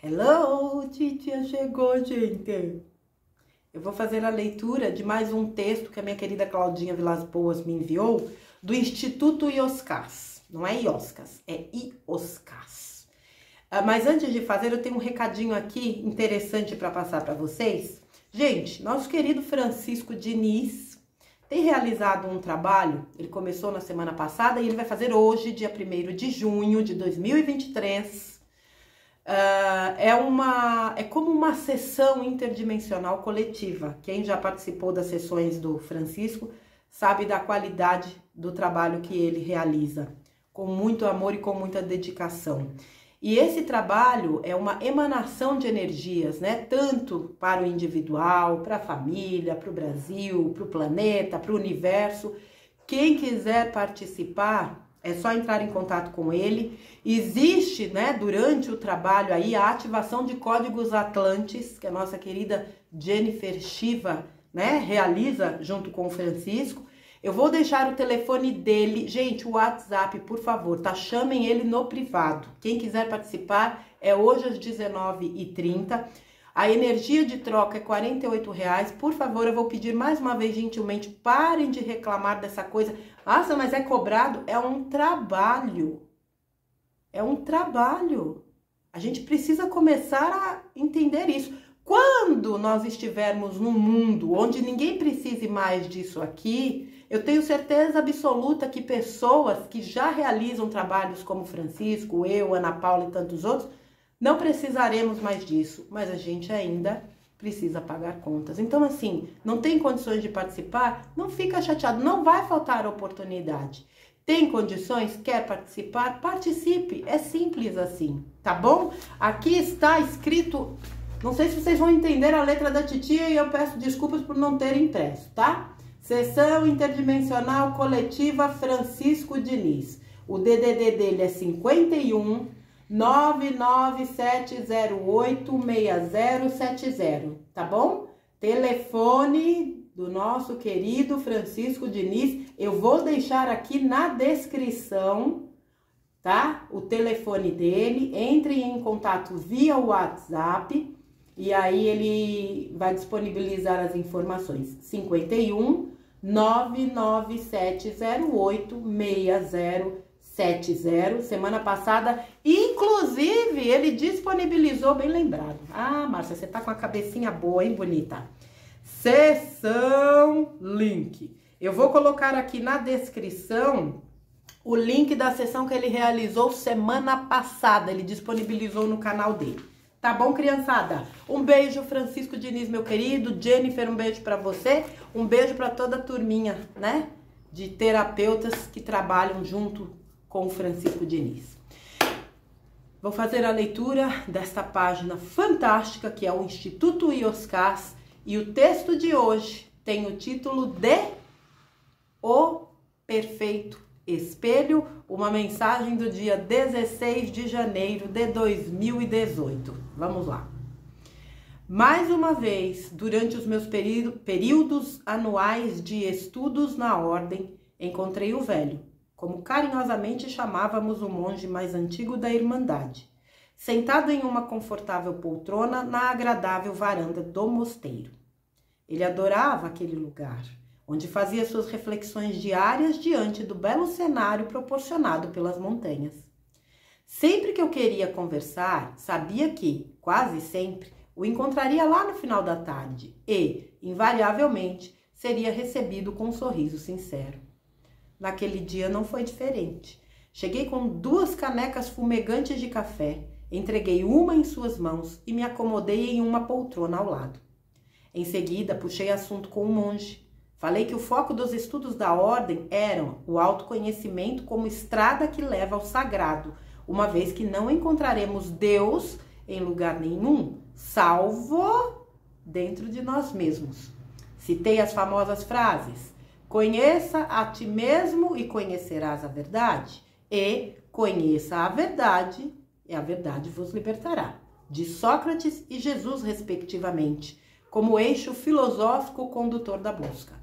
Hello, titia chegou, gente. Eu vou fazer a leitura de mais um texto que a minha querida Claudinha Vilas Boas me enviou, do Instituto Ioscas. Não é Ioscas, é Ioscas. Mas antes de fazer, eu tenho um recadinho aqui interessante para passar para vocês. Gente, nosso querido Francisco Diniz tem realizado um trabalho, ele começou na semana passada e ele vai fazer hoje, dia 1º de junho de 2023. É como uma sessão interdimensional coletiva. Quem já participou das sessões do Francisco sabe da qualidade do trabalho que ele realiza, com muito amor e com muita dedicação. E esse trabalho é uma emanação de energias, né? Tanto para o individual, para a família, para o Brasil, para o planeta, para o universo. Quem quiser participar, é só entrar em contato com ele. Existe, né, durante o trabalho aí, a ativação de códigos Atlantes, que a nossa querida Jennifer Shiva, né, realiza junto com o Francisco. Eu vou deixar o telefone dele, gente, o WhatsApp, por favor, tá? Chamem ele no privado. Quem quiser participar, é hoje às 19h30. A energia de troca é R$48. Por favor, eu vou pedir mais uma vez, gentilmente, parem de reclamar dessa coisa. Nossa, mas é cobrado? É um trabalho. É um trabalho. A gente precisa começar a entender isso. Quando nós estivermos num mundo onde ninguém precise mais disso aqui, eu tenho certeza absoluta que pessoas que já realizam trabalhos como Francisco, eu, Ana Paula e tantos outros, não precisaremos mais disso, mas a gente ainda precisa pagar contas. Então, assim, não tem condições de participar? Não fica chateado, não vai faltar oportunidade. Tem condições? Quer participar? Participe, é simples assim, tá bom? Aqui está escrito, não sei se vocês vão entender a letra da titia e eu peço desculpas por não ter impresso, tá? Sessão Interdimensional Coletiva Francisco Diniz. O DDD dele é 51 99708 6070, tá bom? Telefone do nosso querido Francisco Diniz. Eu vou deixar aqui na descrição, tá? O telefone dele. Entre em contato via WhatsApp e aí ele vai disponibilizar as informações. 51 99708 6070. Semana passada, inclusive, ele disponibilizou, bem lembrado. Ah, Márcia, você tá com a cabecinha boa, hein, bonita? Sessão link. Eu vou colocar aqui na descrição o link da sessão que ele realizou semana passada. Ele disponibilizou no canal dele. Tá bom, criançada? Um beijo, Francisco Diniz, meu querido. Jennifer, um beijo pra você. Um beijo pra toda a turminha, né? De terapeutas que trabalham junto com o Francisco Diniz. Vou fazer a leitura desta página fantástica que é o Instituto Ioscas. E o texto de hoje tem o título de O Perfeito Espelho, uma mensagem do dia 16 de janeiro de 2018. Vamos lá. Mais uma vez, durante os meus períodos anuais de estudos na ordem, encontrei o velho, como carinhosamente chamávamos o monge mais antigo da Irmandade, sentado em uma confortável poltrona na agradável varanda do mosteiro. Ele adorava aquele lugar, onde fazia suas reflexões diárias diante do belo cenário proporcionado pelas montanhas. Sempre que eu queria conversar, sabia que, quase sempre, o encontraria lá no final da tarde e, invariavelmente, seria recebido com um sorriso sincero. Naquele dia não foi diferente. Cheguei com 2 canecas fumegantes de café, entreguei uma em suas mãos e me acomodei em uma poltrona ao lado. Em seguida, puxei assunto com o monge. Falei que o foco dos estudos da ordem eram o autoconhecimento como estrada que leva ao sagrado, uma vez que não encontraremos Deus em lugar nenhum, salvo dentro de nós mesmos. Citei as famosas frases: conheça a ti mesmo e conhecerás a verdade, e conheça a verdade e a verdade vos libertará, de Sócrates e Jesus, respectivamente, como eixo filosófico condutor da busca.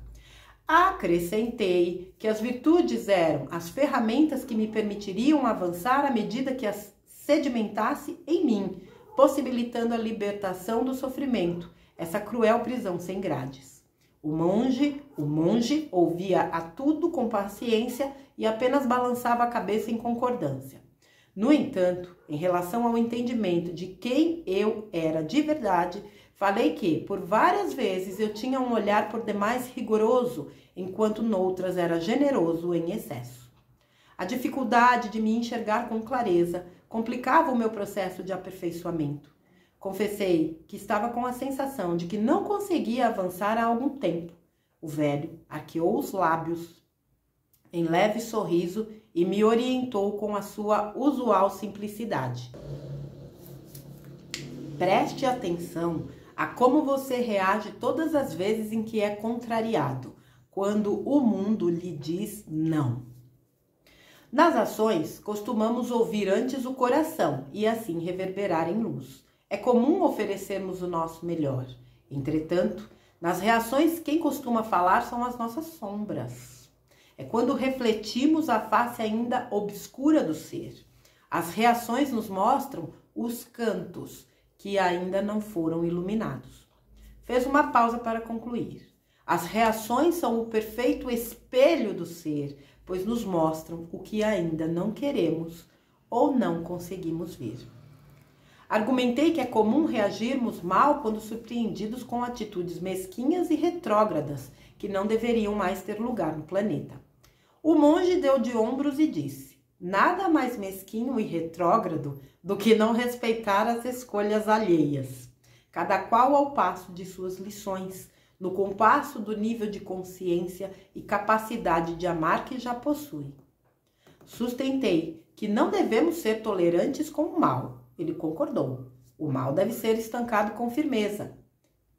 Acrescentei que as virtudes eram as ferramentas que me permitiriam avançar à medida que as sedimentasse em mim, possibilitando a libertação do sofrimento, essa cruel prisão sem grades. O monge ouvia a tudo com paciência e apenas balançava a cabeça em concordância. No entanto, em relação ao entendimento de quem eu era de verdade, falei que, por várias vezes, eu tinha um olhar por demais rigoroso, enquanto noutras era generoso em excesso. A dificuldade de me enxergar com clareza complicava o meu processo de aperfeiçoamento. Confessei que estava com a sensação de que não conseguia avançar há algum tempo. O velho arqueou os lábios em leve sorriso e me orientou com a sua usual simplicidade. Preste atenção a como você reage todas as vezes em que é contrariado, quando o mundo lhe diz não. Nas ações, costumamos ouvir antes o coração e assim reverberar em luz. É comum oferecermos o nosso melhor. Entretanto, nas reações, quem costuma falar são as nossas sombras. É quando refletimos a face ainda obscura do ser. As reações nos mostram os cantos que ainda não foram iluminados. Fez uma pausa para concluir. As reações são o perfeito espelho do ser, pois nos mostram o que ainda não queremos ou não conseguimos ver. Argumentei que é comum reagirmos mal quando surpreendidos com atitudes mesquinhas e retrógradas que não deveriam mais ter lugar no planeta. O monge deu de ombros e disse: nada mais mesquinho e retrógrado do que não respeitar as escolhas alheias, cada qual ao passo de suas lições, no compasso do nível de consciência e capacidade de amar que já possui. Sustentei que não devemos ser tolerantes com o mal. Ele concordou. O mal deve ser estancado com firmeza.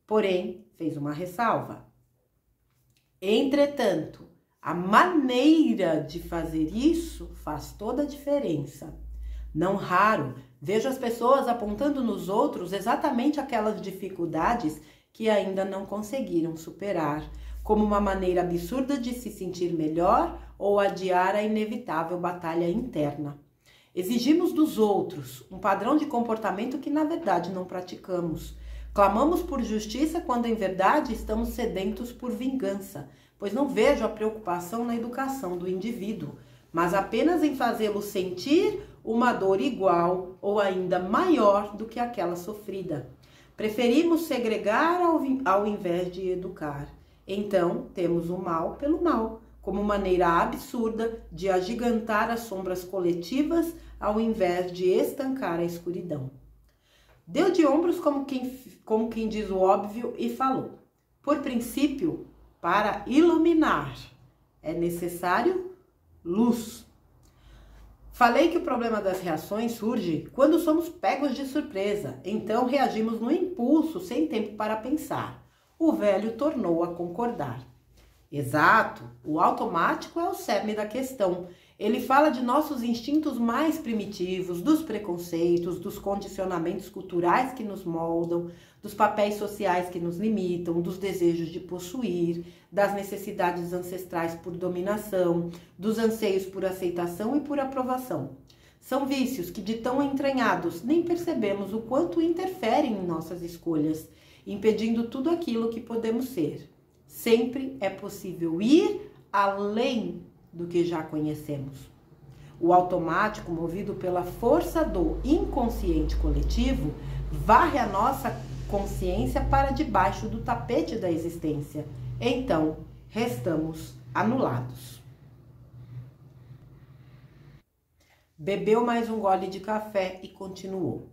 Porém, fez uma ressalva. Entretanto, a maneira de fazer isso faz toda a diferença. Não raro, vejo as pessoas apontando nos outros exatamente aquelas dificuldades que ainda não conseguiram superar, como uma maneira absurda de se sentir melhor ou adiar a inevitável batalha interna. Exigimos dos outros um padrão de comportamento que na verdade não praticamos. Clamamos por justiça quando em verdade estamos sedentos por vingança, pois não vejo a preocupação na educação do indivíduo, mas apenas em fazê-lo sentir uma dor igual ou ainda maior do que aquela sofrida. Preferimos segregar ao invés de educar. Então, temos o mal pelo mal, como maneira absurda de agigantar as sombras coletivas ao invés de estancar a escuridão. Deu de ombros como quem diz o óbvio e falou: por princípio, para iluminar, é necessário luz. Falei que o problema das reações surge quando somos pegos de surpresa, então reagimos no impulso, sem tempo para pensar. O velho tornou a concordar. Exato, o automático é o cerne da questão. Ele fala de nossos instintos mais primitivos, dos preconceitos, dos condicionamentos culturais que nos moldam, dos papéis sociais que nos limitam, dos desejos de possuir, das necessidades ancestrais por dominação, dos anseios por aceitação e por aprovação. São vícios que, de tão entranhados, nem percebemos o quanto interferem em nossas escolhas, impedindo tudo aquilo que podemos ser. Sempre é possível ir além do que já conhecemos. O automático, movido pela força do inconsciente coletivo, varre a nossa consciência para debaixo do tapete da existência. Então, restamos anulados. Bebeu mais um gole de café e continuou.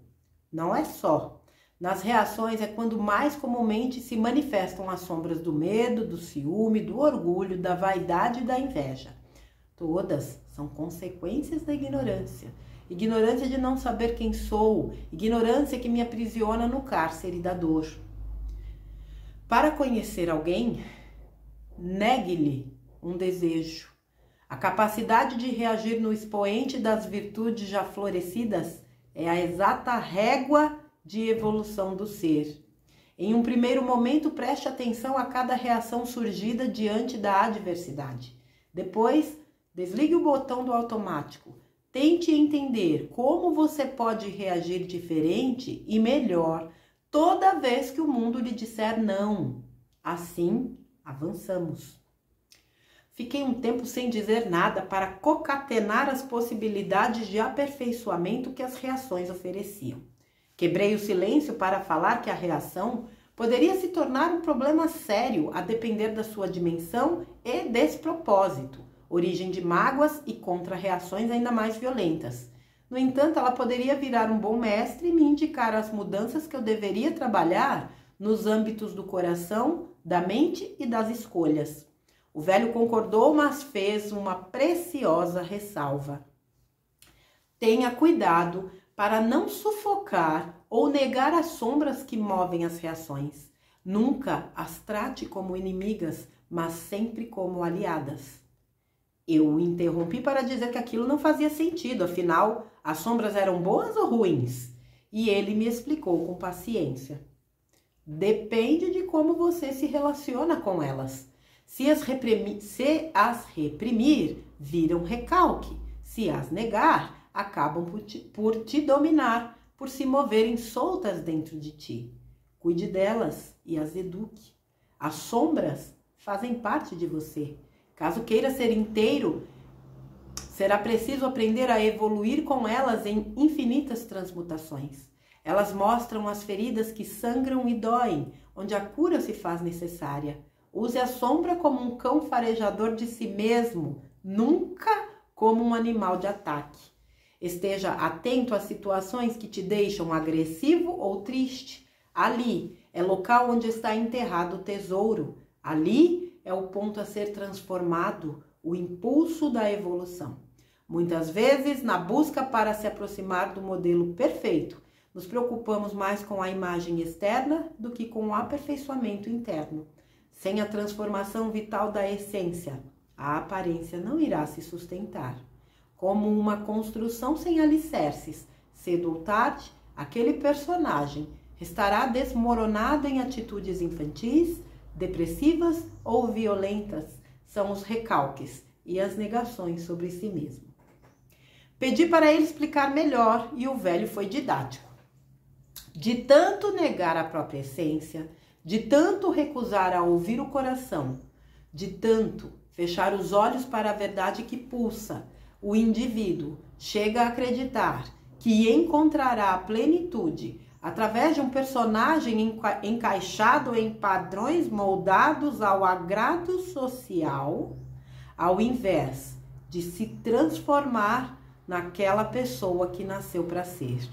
Não é só. Nas reações é quando mais comumente se manifestam as sombras do medo, do ciúme, do orgulho, da vaidade e da inveja. Todas são consequências da ignorância. Ignorância de não saber quem sou, ignorância que me aprisiona no cárcere da dor. Para conhecer alguém, negue-lhe um desejo. A capacidade de reagir no expoente das virtudes já florescidas é a exata régua de evolução do ser. Em um primeiro momento, preste atenção a cada reação surgida diante da adversidade. Depois, desligue o botão do automático. tente entender como você pode reagir diferente e melhor toda vez que o mundo lhe disser não. Assim, avançamos. Fiquei um tempo sem dizer nada para concatenar as possibilidades de aperfeiçoamento que as reações ofereciam. Quebrei o silêncio para falar que a reação poderia se tornar um problema sério a depender da sua dimensão e despropósito, origem de mágoas e contra-reações ainda mais violentas. No entanto, ela poderia virar um bom mestre e me indicar as mudanças que eu deveria trabalhar nos âmbitos do coração, da mente e das escolhas. O velho concordou, mas fez uma preciosa ressalva. Tenha cuidado para não sufocar ou negar as sombras que movem as reações. Nunca as trate como inimigas, mas sempre como aliadas. Eu o interrompi para dizer que aquilo não fazia sentido, afinal, as sombras eram boas ou ruins? E ele me explicou com paciência. Depende de como você se relaciona com elas. Se as reprimir, viram recalque. Se as negar, acabam por te dominar, por se moverem soltas dentro de ti. Cuide delas e as eduque. As sombras fazem parte de você. Caso queira ser inteiro, será preciso aprender a evoluir com elas em infinitas transmutações. Elas mostram as feridas que sangram e doem, onde a cura se faz necessária. Use a sombra como um cão farejador de si mesmo, nunca como um animal de ataque. Esteja atento às situações que te deixam agressivo ou triste. Ali é local onde está enterrado o tesouro. Ali é o ponto a ser transformado, o impulso da evolução. Muitas vezes, na busca para se aproximar do modelo perfeito, nos preocupamos mais com a imagem externa do que com o aperfeiçoamento interno. Sem a transformação vital da essência, a aparência não irá se sustentar. Como uma construção sem alicerces, cedo ou tarde, aquele personagem estará desmoronado em atitudes infantis, depressivas ou violentas. São os recalques e as negações sobre si mesmo. Pedi para ele explicar melhor e o velho foi didático. De tanto negar a própria essência, de tanto recusar a ouvir o coração, de tanto fechar os olhos para a verdade que pulsa, o indivíduo chega a acreditar que encontrará a plenitude através de um personagem encaixado em padrões moldados ao agrado social, ao invés de se transformar naquela pessoa que nasceu para ser.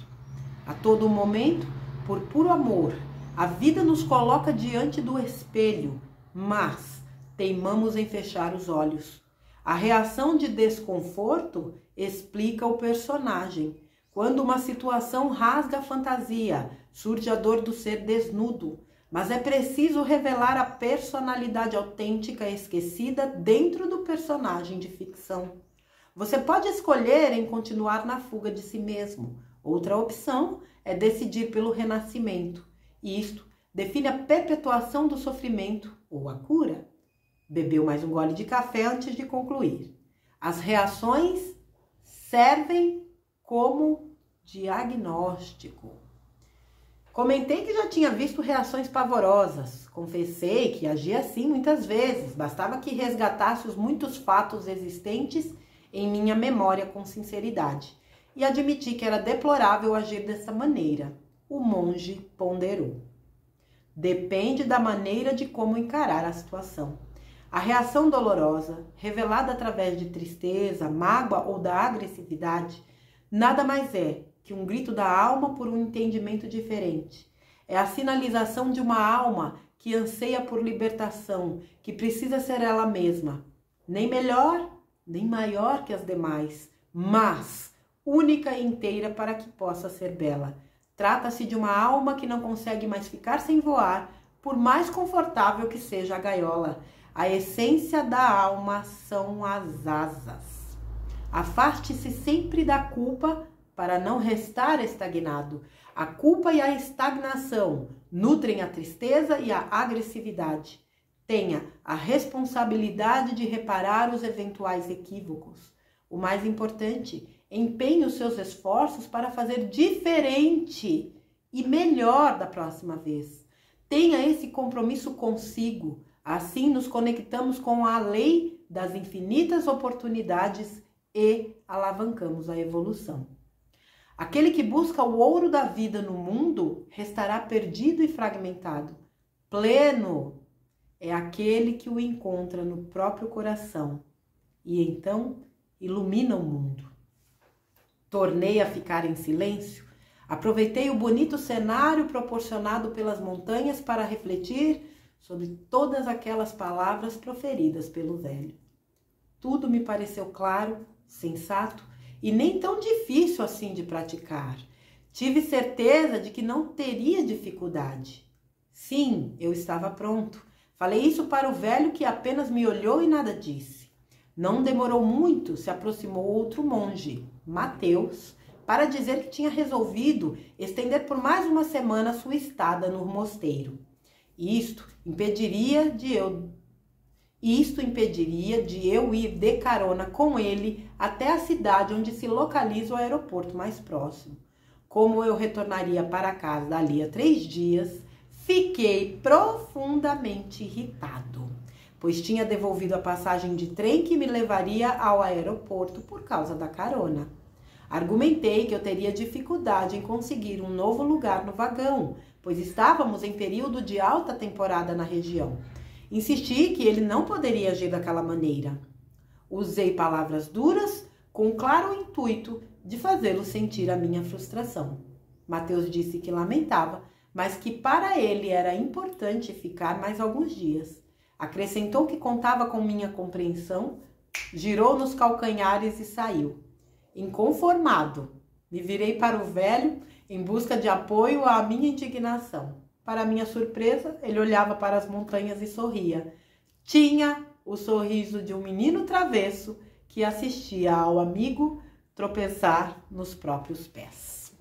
A todo momento, por puro amor, a vida nos coloca diante do espelho, mas teimamos em fechar os olhos. A reação de desconforto explica o personagem. Quando uma situação rasga a fantasia, surge a dor do ser desnudo, mas é preciso revelar a personalidade autêntica esquecida dentro do personagem de ficção. Você pode escolher em continuar na fuga de si mesmo. Outra opção é decidir pelo renascimento. Isto define a perpetuação do sofrimento ou a cura. Bebeu mais um gole de café antes de concluir. As reações servem como diagnóstico. Comentei que já tinha visto reações pavorosas. Confessei que agia assim muitas vezes. Bastava que resgatasse os muitos fatos existentes em minha memória com sinceridade. E admiti que era deplorável agir dessa maneira. O monge ponderou. Depende da maneira de como encarar a situação. A reação dolorosa, revelada através de tristeza, mágoa ou da agressividade, nada mais é que um grito da alma por um entendimento diferente. É a sinalização de uma alma que anseia por libertação, que precisa ser ela mesma, nem melhor, nem maior que as demais, mas única e inteira para que possa ser bela. Trata-se de uma alma que não consegue mais ficar sem voar, por mais confortável que seja a gaiola. A essência da alma são as asas. Afaste-se sempre da culpa para não restar estagnado. A culpa e a estagnação nutrem a tristeza e a agressividade. Tenha a responsabilidade de reparar os eventuais equívocos. O mais importante empenhe os seus esforços para fazer diferente e melhor da próxima vez. Tenha esse compromisso consigo. Assim nos conectamos com a lei das infinitas oportunidades e alavancamos a evolução. Aquele que busca o ouro da vida no mundo restará perdido e fragmentado. Pleno é aquele que o encontra no próprio coração e então ilumina o mundo. Tornei a ficar em silêncio. Aproveitei o bonito cenário proporcionado pelas montanhas para refletir sobre todas aquelas palavras proferidas pelo velho. Tudo me pareceu claro, sensato e nem tão difícil assim de praticar. Tive certeza de que não teria dificuldade. Sim, eu estava pronto. Falei isso para o velho que apenas me olhou e nada disse. Não demorou muito, se aproximou outro monge, Mateus, para dizer que tinha resolvido estender por mais uma semana sua estada no mosteiro. Isto impediria de eu ir de carona com ele até a cidade onde se localiza o aeroporto mais próximo. Como eu retornaria para casa dali a 3 dias, fiquei profundamente irritado, pois tinha devolvido a passagem de trem que me levaria ao aeroporto por causa da carona. Argumentei que eu teria dificuldade em conseguir um novo lugar no vagão, pois estávamos em período de alta temporada na região. Insisti que ele não poderia agir daquela maneira. Usei palavras duras com o claro intuito de fazê-lo sentir a minha frustração. Mateus disse que lamentava, mas que para ele era importante ficar mais alguns dias. Acrescentou que contava com minha compreensão, girou nos calcanhares e saiu. Inconformado, me virei para o velho em busca de apoio à minha indignação. Para minha surpresa, ele olhava para as montanhas e sorria. Tinha o sorriso de um menino travesso que assistia ao amigo tropeçar nos próprios pés.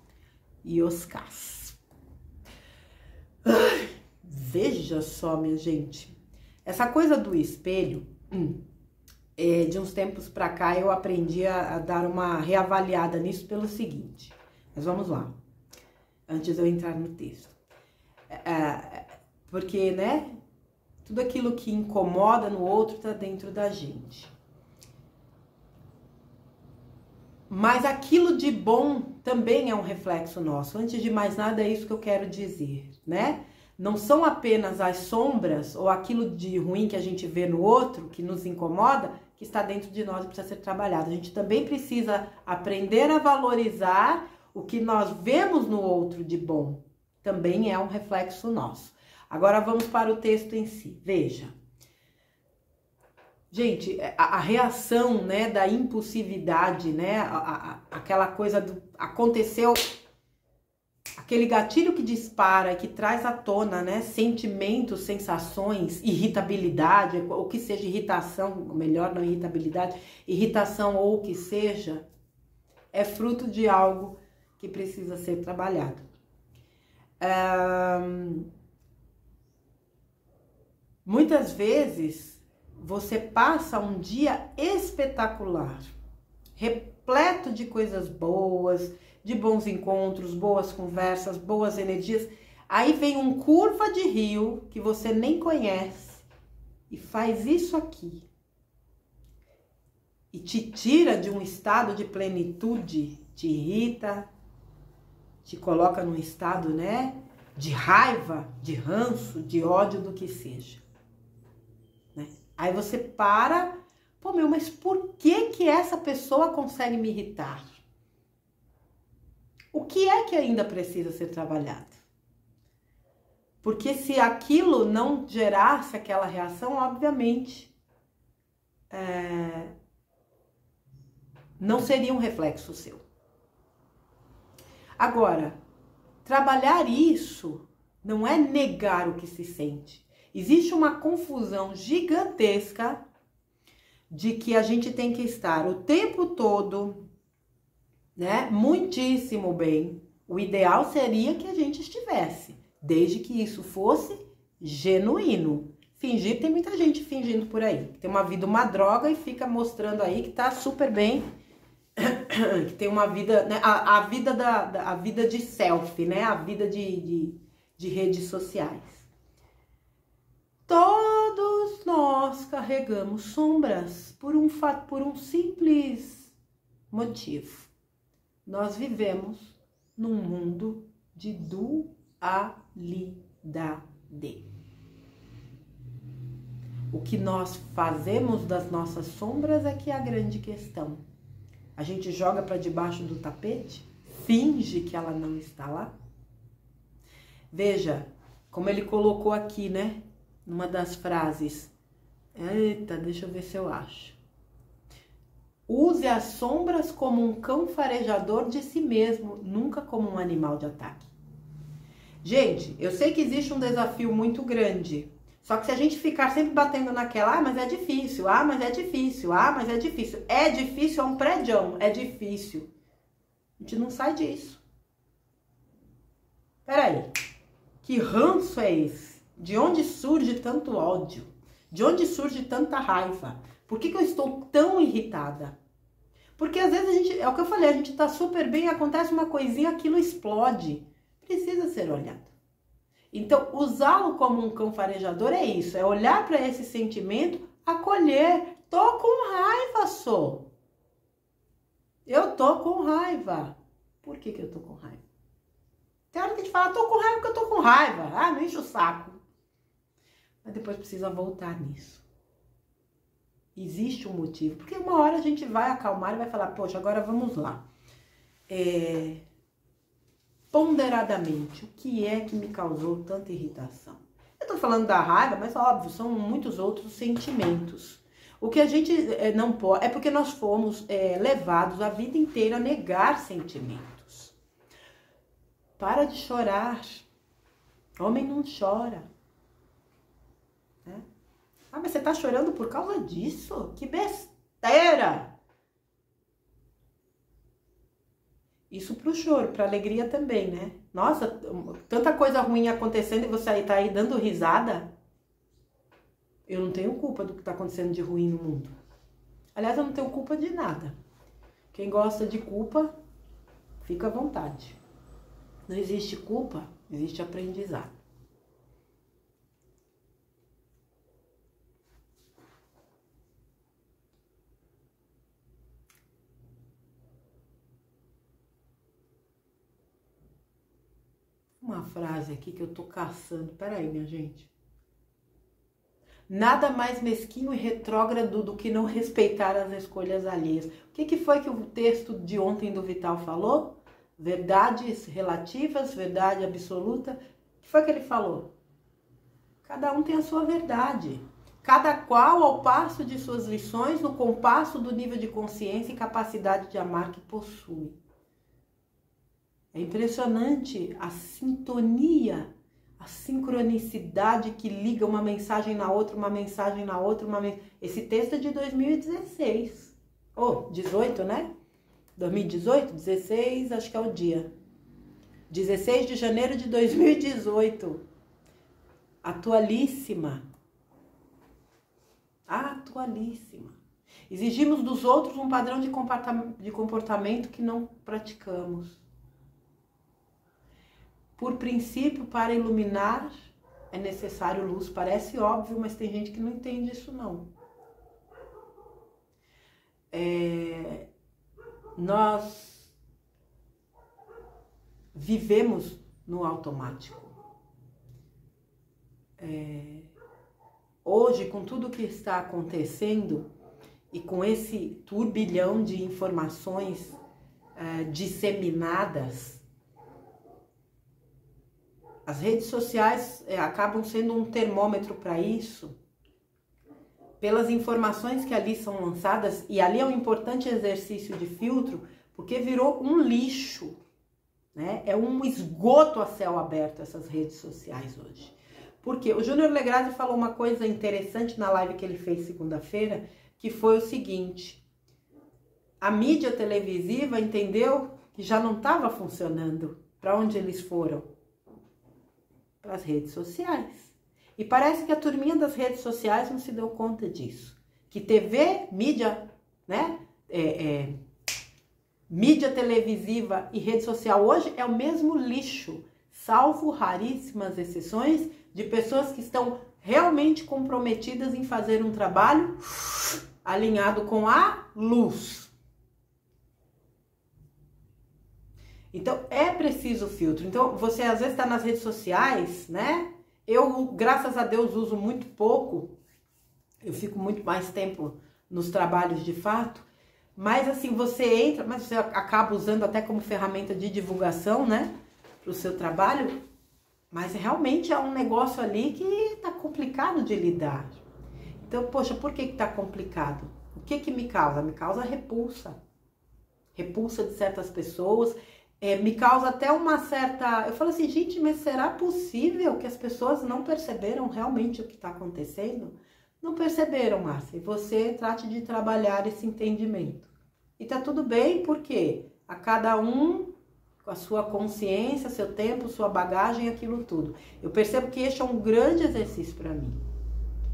E os cás. Veja só, minha gente. Essa coisa do espelho, de uns tempos para cá eu aprendi a dar uma reavaliada nisso pelo seguinte. Mas vamos lá, antes de eu entrar no texto. Porque, né, tudo aquilo que incomoda no outro está dentro da gente. Mas aquilo de bom também é um reflexo nosso. Antes de mais nada, é isso que eu quero dizer, né? Não são apenas as sombras ou aquilo de ruim que a gente vê no outro, que nos incomoda, que está dentro de nós e precisa ser trabalhado. A gente também precisa aprender a valorizar o que nós vemos no outro de bom. Também é um reflexo nosso. Agora vamos para o texto em si. Veja. Gente, a reação, né, da impulsividade, né, aquela coisa do aconteceu, aquele gatilho que dispara, que traz à tona, né, sentimentos, sensações, irritabilidade, ou que seja irritação, melhor não irritabilidade, irritação ou o que seja, é fruto de algo que precisa ser trabalhado. Muitas vezes você passa um dia espetacular, repleto de coisas boas, de bons encontros, boas conversas, boas energias. Aí vem um curva de rio que você nem conhece e faz isso aqui. E te tira de um estado de plenitude, te irrita, te coloca num estado, né, de raiva, de ranço, de ódio, do que seja. Né? Aí você para, pô, meu, mas por que essa pessoa consegue me irritar? O que é que ainda precisa ser trabalhado? Porque se aquilo não gerasse aquela reação, obviamente, não seria um reflexo seu. Agora, trabalhar isso não é negar o que se sente. Existe uma confusão gigantesca de que a gente tem que estar o tempo todo, né, muitíssimo bem. O ideal seria que a gente estivesse, desde que isso fosse genuíno. Fingir, tem muita gente fingindo por aí. Tem uma vida, uma droga e fica mostrando aí que tá super bem que tem uma vida, né, a vida de selfie, né, a vida de redes sociais. Todos nós carregamos sombras por um simples motivo. Nós vivemos num mundo de dualidade. O que nós fazemos das nossas sombras é que é a grande questão. A gente joga para debaixo do tapete, finge que ela não está lá. Veja como ele colocou aqui, né? Numa das frases. Eita, deixa eu ver se eu acho. Use as sombras como um cão farejador de si mesmo, nunca como um animal de ataque. Gente, eu sei que existe um desafio muito grande. Só que se a gente ficar sempre batendo naquela, mas é difícil, mas é difícil, mas é difícil. É difícil, é um prédião, é difícil. A gente não sai disso. Peraí, que ranço é esse? De onde surge tanto ódio? De onde surge tanta raiva? Por que eu estou tão irritada? Porque às vezes a gente, é o que eu falei, a gente tá super bem, acontece uma coisinha, aquilo explode. Precisa ser olhado. Então, usá-lo como um cão farejador é isso, é olhar para esse sentimento, acolher. Tô com raiva, sou. Eu tô com raiva. Por que eu tô com raiva? Tem hora que a gente fala, tô com raiva porque eu tô com raiva. Não enche o saco. Mas depois precisa voltar nisso. Existe um motivo. Porque uma hora a gente vai acalmar e vai falar, poxa, agora vamos lá. Ponderadamente, o que é que me causou tanta irritação? Eu tô falando da raiva, mas óbvio, são muitos outros sentimentos. O que a gente não pode, é porque nós fomos levados a vida inteira a negar sentimentos. Para de chorar. Homem não chora. Né? Mas você tá chorando por causa disso? Que besteira! Isso pro choro, pra alegria também, né? Nossa, tanta coisa ruim acontecendo e você aí tá aí dando risada. Eu não tenho culpa do que tá acontecendo de ruim no mundo. Aliás, eu não tenho culpa de nada. Quem gosta de culpa, fica à vontade. Não existe culpa, existe aprendizado. Uma frase aqui que eu tô caçando. Peraí, minha gente. Nada mais mesquinho e retrógrado do que não respeitar as escolhas alheias. O que foi que o texto de ontem do Vital falou? Verdades relativas, verdade absoluta. O que foi que ele falou? Cada um tem a sua verdade. Cada qual ao passo de suas lições, no compasso do nível de consciência e capacidade de amar que possui. É impressionante a sintonia, a sincronicidade que liga uma mensagem na outra, uma mensagem na outra. Esse texto é de 2016. 18, né? 2018? 16, acho que é o dia. 16 de janeiro de 2018. Atualíssima. Atualíssima. Exigimos dos outros um padrão de comportamento que não praticamos. Por princípio, para iluminar, é necessário luz. Parece óbvio, mas tem gente que não entende isso, não. Nós vivemos no automático. Hoje, com tudo que está acontecendo e com esse turbilhão de informações disseminadas, as redes sociais acabam sendo um termômetro para isso, pelas informações que ali são lançadas, e ali é um importante exercício de filtro, porque virou um lixo, né? É um esgoto a céu aberto essas redes sociais hoje. Porque o Júnior Legrazi falou uma coisa interessante na live que ele fez segunda-feira, que foi o seguinte: a mídia televisiva entendeu que já não estava funcionando. Para onde eles foram? Para as redes sociais. E parece que a turminha das redes sociais não se deu conta disso. Que TV, mídia, né? mídia televisiva e rede social hoje é o mesmo lixo, salvo raríssimas exceções de pessoas que estão realmente comprometidas em fazer um trabalho alinhado com a luz. Então, é preciso filtro. Então, você às vezes está nas redes sociais, né? Eu, graças a Deus, uso muito pouco. Eu fico muito mais tempo nos trabalhos de fato. Mas, assim, você entra, mas você acaba usando até como ferramenta de divulgação, né? Para o seu trabalho. Mas, realmente, é um negócio ali que tá complicado de lidar. Então, poxa, por que tá complicado? O que me causa? Me causa repulsa. Repulsa de certas pessoas. Me causa até uma certa... Eu falo assim, gente, mas será possível que as pessoas não perceberam realmente o que está acontecendo? Não perceberam, Márcia. E você trate de trabalhar esse entendimento. E tá tudo bem, porque a cada um, com a sua consciência, seu tempo, sua bagagem, aquilo tudo. Eu percebo que este é um grande exercício para mim.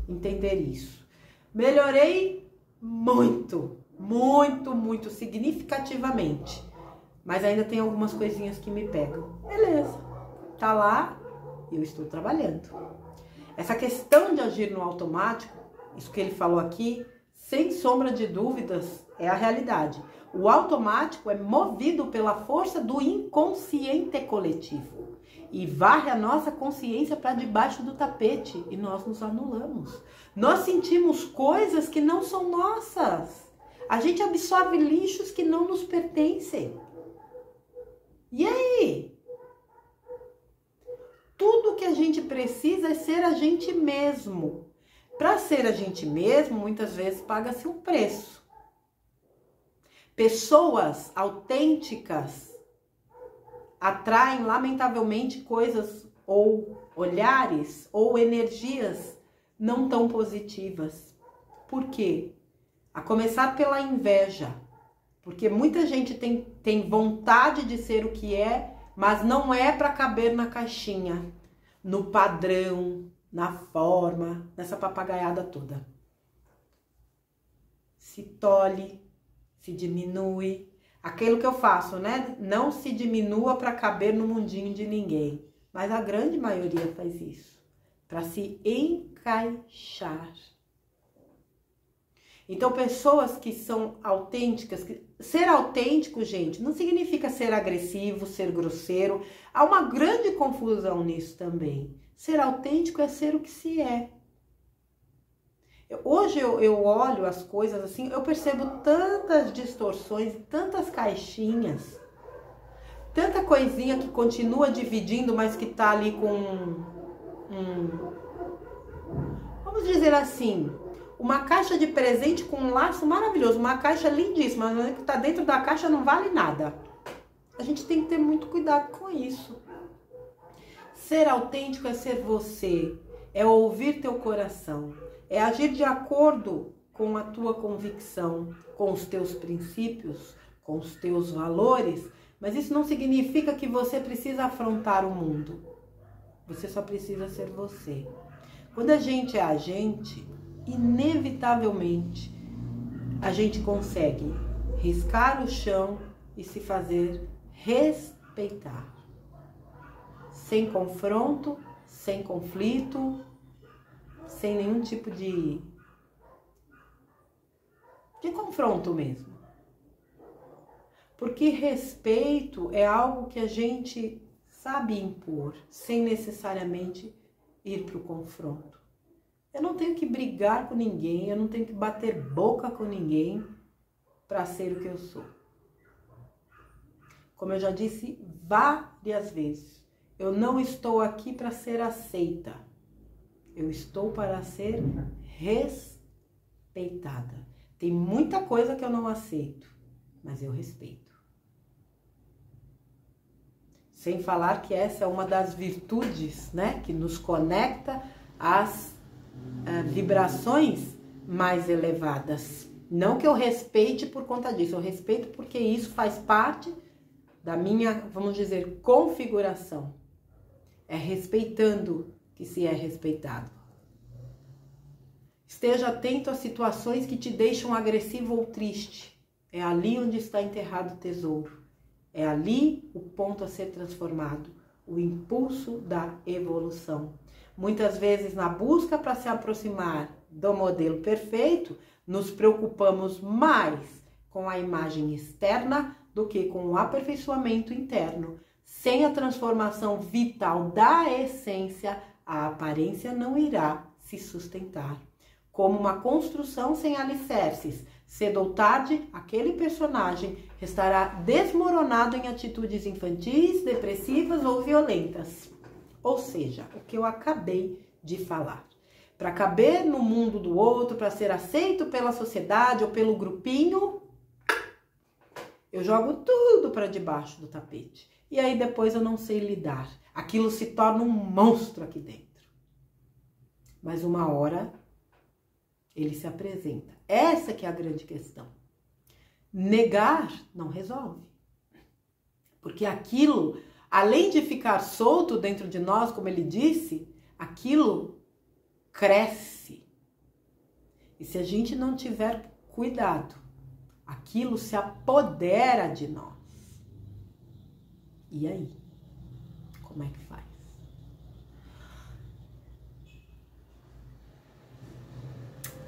Entender isso. Melhorei muito, muito, muito, significativamente. Mas ainda tem algumas coisinhas que me pegam. Beleza, tá lá, eu estou trabalhando. Essa questão de agir no automático, isso que ele falou aqui, sem sombra de dúvidas, é a realidade. O automático é movido pela força do inconsciente coletivo e varre a nossa consciência para debaixo do tapete e nós nos anulamos. Nós sentimos coisas que não são nossas. A gente absorve lixos que não nos pertencem. E aí? Tudo que a gente precisa é ser a gente mesmo. Para ser a gente mesmo, muitas vezes paga-se um preço. Pessoas autênticas atraem, lamentavelmente, coisas ou olhares ou energias não tão positivas. Por quê? A começar pela inveja. Porque muita gente tem vontade de ser o que é, mas não é para caber na caixinha, no padrão, na forma, nessa papagaiada toda. Se tolhe, se diminui. Aquilo que eu faço, né? Não se diminua para caber no mundinho de ninguém. Mas a grande maioria faz isso, para se encaixar. Então, pessoas que são autênticas, ser autêntico, gente, não significa ser agressivo, ser grosseiro. Há uma grande confusão nisso também. Ser autêntico é ser o que se é. Hoje eu olho as coisas assim, eu percebo tantas distorções, tantas caixinhas, tanta coisinha que continua dividindo, mas que tá ali com vamos dizer assim, uma caixa de presente com um laço maravilhoso, uma caixa lindíssima, mas o que tá dentro da caixa não vale nada. A gente tem que ter muito cuidado com isso. Ser autêntico é ser você, é ouvir teu coração, é agir de acordo com a tua convicção, com os teus princípios, com os teus valores, mas isso não significa que você precisa afrontar o mundo. Você só precisa ser você. Quando a gente é a gente, inevitavelmente, a gente consegue riscar o chão e se fazer respeitar. Sem confronto, sem conflito, sem nenhum tipo de confronto mesmo. Porque respeito é algo que a gente sabe impor, sem necessariamente ir para o confronto. Eu não tenho que brigar com ninguém, eu não tenho que bater boca com ninguém para ser o que eu sou. Como eu já disse várias vezes, eu não estou aqui para ser aceita. Eu estou para ser respeitada. Tem muita coisa que eu não aceito, mas eu respeito. Sem falar que essa é uma das virtudes, né, que nos conecta às vibrações mais elevadas. Não que eu respeite por conta disso, eu respeito porque isso faz parte da minha, vamos dizer, configuração. É respeitando que se é respeitado. Esteja atento às situações que te deixam agressivo ou triste. É ali onde está enterrado o tesouro. É ali o ponto a ser transformado, o impulso da evolução. Muitas vezes, na busca para se aproximar do modelo perfeito, nos preocupamos mais com a imagem externa do que com o aperfeiçoamento interno. Sem a transformação vital da essência, a aparência não irá se sustentar. Como uma construção sem alicerces, cedo ou tarde, aquele personagem estará desmoronado em atitudes infantis, depressivas ou violentas. Ou seja, o que eu acabei de falar. Para caber no mundo do outro, para ser aceito pela sociedade ou pelo grupinho, eu jogo tudo para debaixo do tapete. E aí depois eu não sei lidar. Aquilo se torna um monstro aqui dentro. Mas uma hora ele se apresenta. Essa que é a grande questão. Negar não resolve. Porque aquilo, além de ficar solto dentro de nós, como ele disse, aquilo cresce. E se a gente não tiver cuidado, aquilo se apodera de nós. E aí? Como é que faz?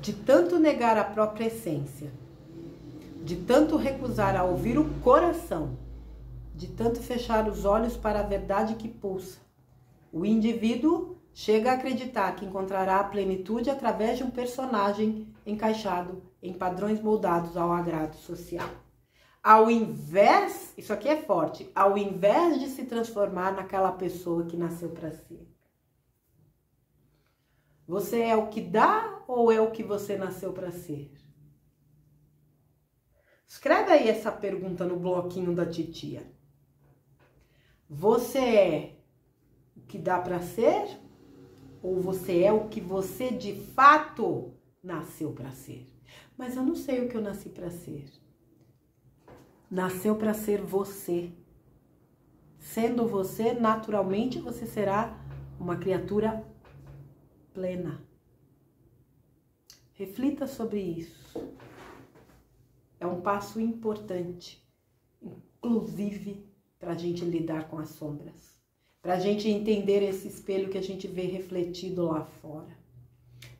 De tanto negar a própria essência, de tanto recusar a ouvir o coração, de tanto fechar os olhos para a verdade que pulsa, o indivíduo chega a acreditar que encontrará a plenitude através de um personagem encaixado em padrões moldados ao agrado social. Ao invés, isso aqui é forte, ao invés de se transformar naquela pessoa que nasceu para ser. Você é o que dá ou é o que você nasceu para ser? Escreve aí essa pergunta no bloquinho da titia. Você é o que dá para ser? Ou você é o que você de fato nasceu para ser? Mas eu não sei o que eu nasci para ser. Nasceu para ser você. Sendo você, naturalmente você será uma criatura plena. Reflita sobre isso. É um passo importante, inclusive para a gente lidar com as sombras, para a gente entender esse espelho que a gente vê refletido lá fora,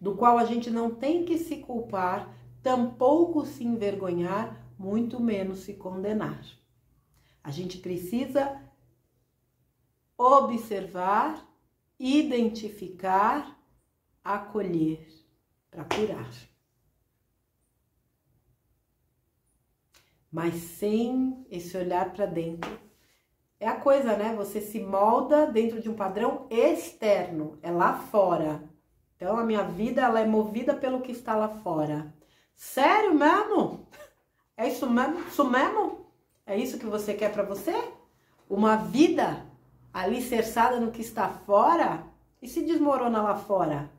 do qual a gente não tem que se culpar, tampouco se envergonhar, muito menos se condenar. A gente precisa observar, identificar, acolher para curar. Mas sem esse olhar para dentro. É a coisa, né? Você se molda dentro de um padrão externo, é lá fora. Então a minha vida ela é movida pelo que está lá fora. Sério mesmo? É isso mesmo? Isso mesmo? É isso que você quer para você? Uma vida alicerçada no que está fora e se desmorona lá fora.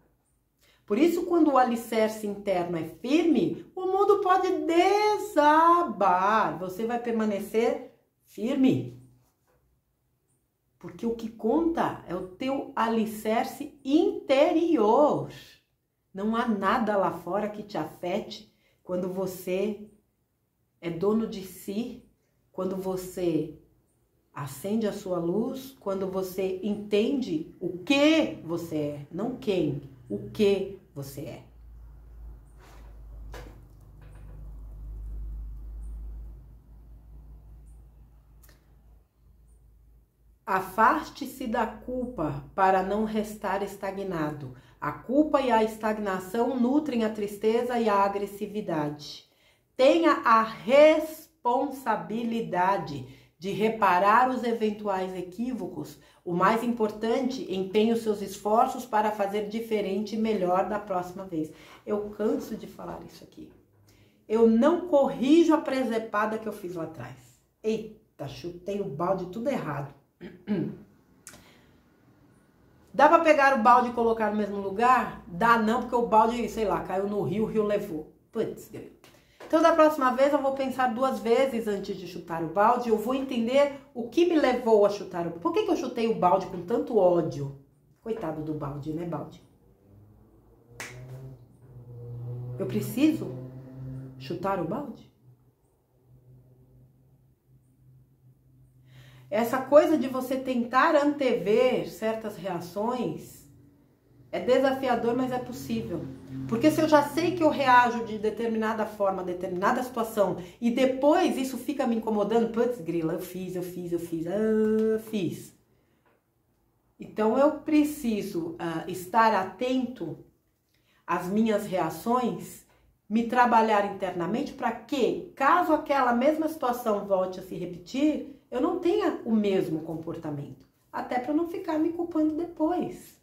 Por isso, quando o alicerce interno é firme, o mundo pode desabar. Você vai permanecer firme. Porque o que conta é o teu alicerce interior. Não há nada lá fora que te afete quando você é dono de si, quando você acende a sua luz, quando você entende o que você é, não quem, o que você é. Afaste-se da culpa para não restar estagnado. A culpa e a estagnação nutrem a tristeza e a agressividade. Tenha a responsabilidade de reparar os eventuais equívocos. O mais importante, empenhe os seus esforços para fazer diferente e melhor da próxima vez. Eu canso de falar isso aqui. Eu não corrijo a presepada que eu fiz lá atrás. Eita, chutei o balde tudo errado. Dá para pegar o balde e colocar no mesmo lugar? Dá não, porque o balde, sei lá, caiu no rio, o rio levou. Putz, então da próxima vez eu vou pensar 2 vezes antes de chutar o balde. Eu vou entender o que me levou a chutar o balde. Por que eu chutei o balde com tanto ódio? Coitado do balde, né, balde? Eu preciso chutar o balde? essa coisa de você tentar antever certas reações é desafiador, mas é possível. Porque se eu já sei que eu reajo de determinada forma, determinada situação, e depois isso fica me incomodando, putz, grila, eu fiz. Então eu preciso estar atento às minhas reações, me trabalhar internamente para que, caso aquela mesma situação volte a se repetir, eu não tenha o mesmo comportamento. Até para não ficar me culpando depois.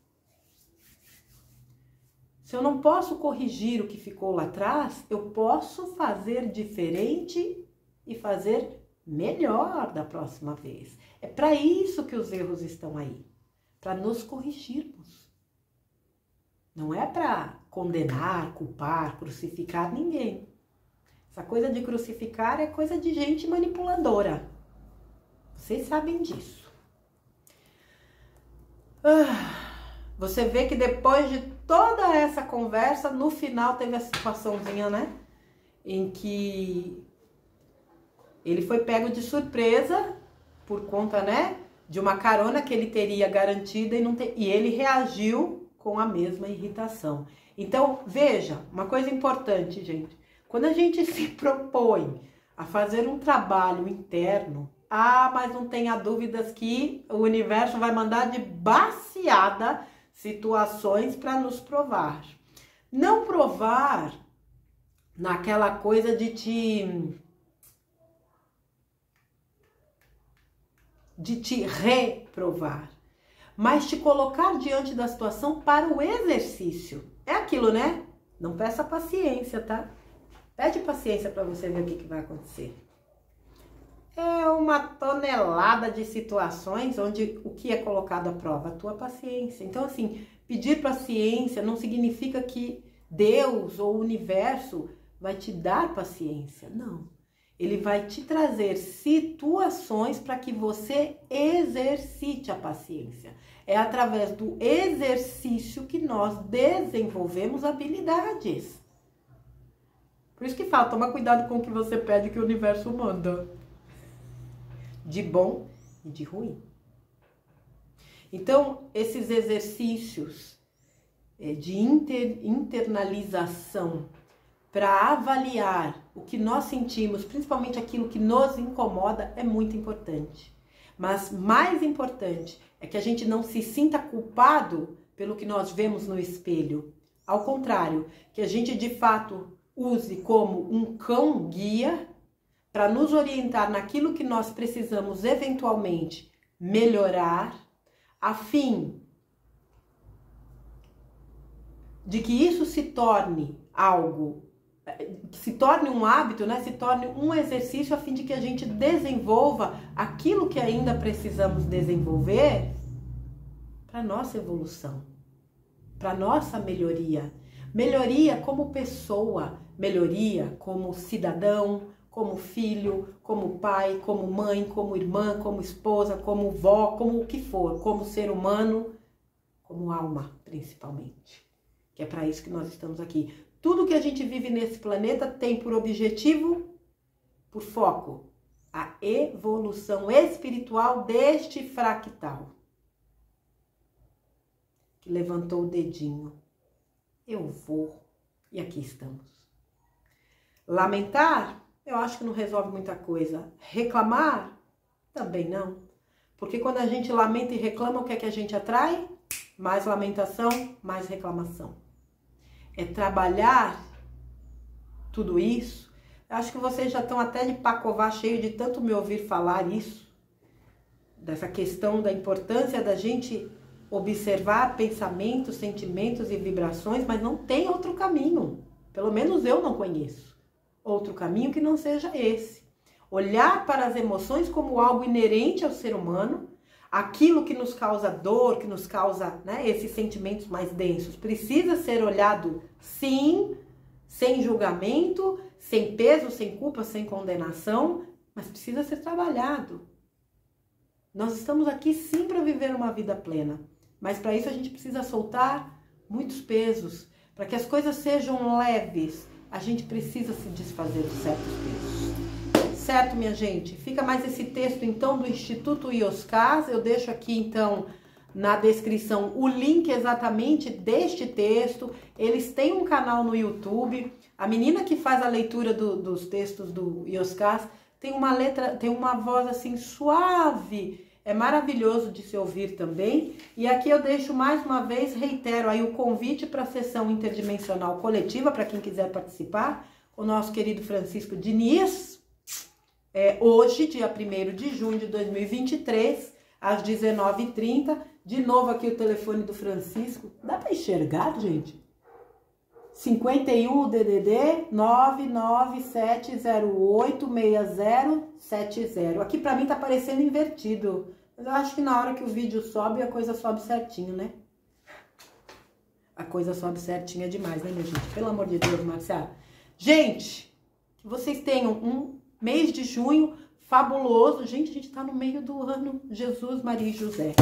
Se eu não posso corrigir o que ficou lá atrás, eu posso fazer diferente e fazer melhor da próxima vez. É para isso que os erros estão aí, para nos corrigirmos. Não é para condenar, culpar, crucificar ninguém. Essa coisa de crucificar é coisa de gente manipuladora. Vocês sabem disso. Você vê que depois de toda essa conversa, no final teve a situaçãozinha, né? Em que ele foi pego de surpresa por conta, né? De uma carona que ele teria garantida e ele reagiu com a mesma irritação. Então, veja, uma coisa importante, gente. Quando a gente se propõe a fazer um trabalho interno, mas não tenha dúvidas que o universo vai mandar de baseada situações para nos provar. Não provar naquela coisa de te reprovar, mas te colocar diante da situação para o exercício. É aquilo, né? Não peça paciência, tá? Pede paciência para você ver o que vai acontecer. É uma tonelada de situações onde o que é colocado à prova? A tua paciência. Então, assim, pedir paciência não significa que Deus ou o universo vai te dar paciência. Não. Ele vai te trazer situações para que você exercite a paciência. É através do exercício que nós desenvolvemos habilidades. Por isso que fala, toma cuidado com o que você pede que o universo manda. De bom e de ruim. Então, esses exercícios de internalização para avaliar o que nós sentimos, principalmente aquilo que nos incomoda, é muito importante. Mas mais importante é que a gente não se sinta culpado pelo que nós vemos no espelho. Ao contrário, que a gente de fato use como um cão guia para nos orientar naquilo que nós precisamos eventualmente melhorar, a fim de que isso se torne algo, se torne um hábito, né? Se torne um exercício a fim de que a gente desenvolva aquilo que ainda precisamos desenvolver para nossa evolução, para nossa melhoria. Melhoria como pessoa, melhoria como cidadão, como filho, como pai, como mãe, como irmã, como esposa, como vó, como o que for, como ser humano, como alma, principalmente. Que é para isso que nós estamos aqui. Tudo que a gente vive nesse planeta tem por objetivo, por foco, a evolução espiritual deste fractal. Que levantou o dedinho. Eu vou. E aqui estamos. Lamentar? Eu acho que não resolve muita coisa. Reclamar? Também não. Porque quando a gente lamenta e reclama, o que é que a gente atrai? Mais lamentação, mais reclamação. É trabalhar tudo isso. Eu acho que vocês já estão até de pacová cheio de tanto me ouvir falar isso. Dessa questão da importância da gente observar pensamentos, sentimentos e vibrações, mas não tem outro caminho. Pelo menos eu não conheço outro caminho que não seja esse. Olhar para as emoções como algo inerente ao ser humano, aquilo que nos causa dor, que nos causa, né, esses sentimentos mais densos, precisa ser olhado, sim, sem julgamento, sem peso, sem culpa, sem condenação, mas precisa ser trabalhado. Nós estamos aqui sim para viver uma vida plena, mas para isso a gente precisa soltar muitos pesos, para que as coisas sejam leves. A gente precisa se desfazer de certos pesos. certo, minha gente. Fica mais esse texto, então, do Instituto Ioscas. Eu deixo aqui, então, na descrição o link exatamente deste texto. Eles têm um canal no YouTube. A menina que faz a leitura dos textos do Ioscas tem uma voz assim suave. É maravilhoso de se ouvir também. E aqui eu deixo mais uma vez, reitero aí o convite para a sessão interdimensional coletiva, para quem quiser participar, o nosso querido Francisco Diniz, hoje, dia 1º de junho de 2023, às 19h30. De novo aqui o telefone do Francisco. Dá para enxergar, gente? 51 DDD 997086070. Aqui para mim tá parecendo invertido. Mas eu acho que na hora que o vídeo sobe, a coisa sobe certinho, né? A coisa sobe certinho é demais, né, minha gente? Pelo amor de Deus, Marcia. Gente, que vocês tenham um mês de junho fabuloso. Gente, a gente tá no meio do ano. Jesus, Maria e José.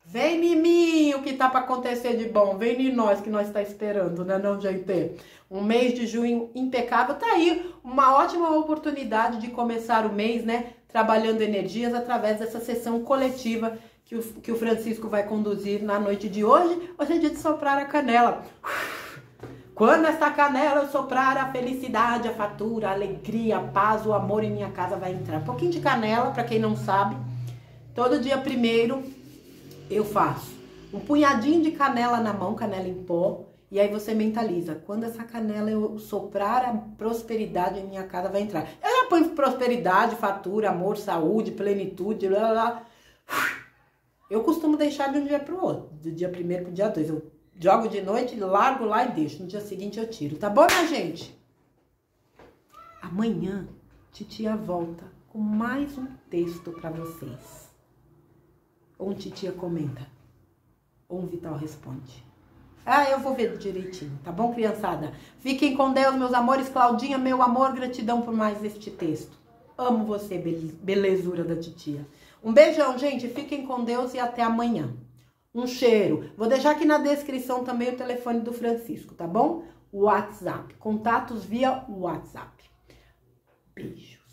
Vem em mim o que tá para acontecer de bom. Vem em nós que nós tá esperando, né, não, gente? Um mês de junho impecável. Tá aí uma ótima oportunidade de começar o mês, né? Trabalhando energias através dessa sessão coletiva que o Francisco vai conduzir na noite de hoje. Hoje é dia de soprar a canela. Quando essa canela soprar, a felicidade, a fatura, a alegria, a paz, o amor em minha casa vai entrar. Um pouquinho de canela, para quem não sabe. Todo dia 1º eu faço um punhadinho de canela na mão, canela em pó, e aí você mentaliza, quando essa canela eu soprar, a prosperidade em minha casa vai entrar. Eu já ponho prosperidade, fatura, amor, saúde, plenitude, blá, blá. Eu costumo deixar de um dia pro outro, do dia 1º pro dia 2. Eu jogo de noite, largo lá e deixo. No dia seguinte eu tiro, tá bom, minha gente? Amanhã, titia volta com mais um texto pra vocês. Ou um titia comenta, ou um Vital responde. Eu vou ver direitinho, tá bom, criançada? Fiquem com Deus, meus amores. Claudinha, meu amor, gratidão por mais este texto. Amo você, belezura da titia. Um beijão, gente. Fiquem com Deus e até amanhã. Um cheiro. Vou deixar aqui na descrição também o telefone do Francisco, tá bom? O WhatsApp. Contatos via WhatsApp. Beijo.